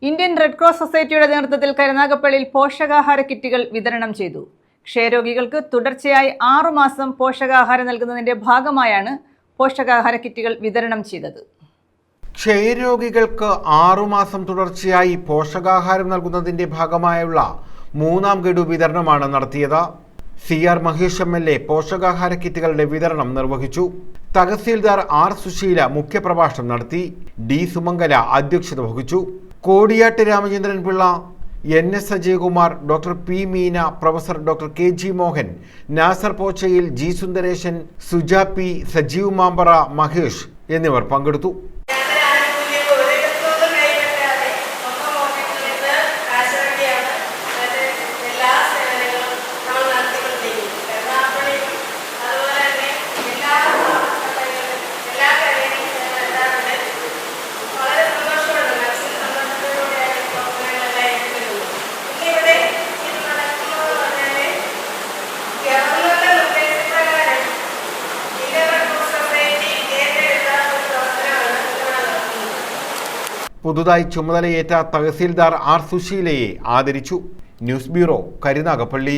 Indian red cross സൊസൈറ്റിയുടെ നേതൃത്വത്തിൽ കരുനാഗപ്പള്ളിയിൽ പോഷകാഹാര കിറ്റുകൾ വിതരണം ചെയ്തു. ക്ഷയരോഗികൾക്ക് തുടർച്ചയായി 6 മാസം പോഷകാഹാരം നൽകുന്നതിന്റെ ഭാഗമായാണ് പോഷകാഹാര കിറ്റുകൾ വിതരണം ചെയ്തത്. ക്ഷയരോഗികൾക്ക് 6 മാസം തുടർച്ചയായി പോഷകാഹാരം നൽകുന്നതിന്റെ ഭാഗമായുള്ള 3ാം ഗഡു വിതരണമാണ് നടത്തിയത്. CR മഹേഷ് MLA പോഷകാഹാര കിറ്റുകളുടെ വിതരണം നിർവഹിച്ചു. തഹസീൽദാർ R സുശീല മുഖ്യപ്രഭാഷണം നടത്തി. D സുമംഗല അധ്യക്ഷത വഹിച്ചു. Kodiyattu Ramachandran Pillai, NS Ajayakumar, doctor P Meena, professor doctor KG Mohan, Nasar Pochayil, G Sundaresan, Suja P, Sajeev Mampara, Mahesh എന്നിവർ പങ്കെടുത്തു. പുതുതായി ചുമതലയേറ്റ തഹസീൽദാർ R സുശീലയെ ആദരിച്ചു. News bureau, Karunagappally.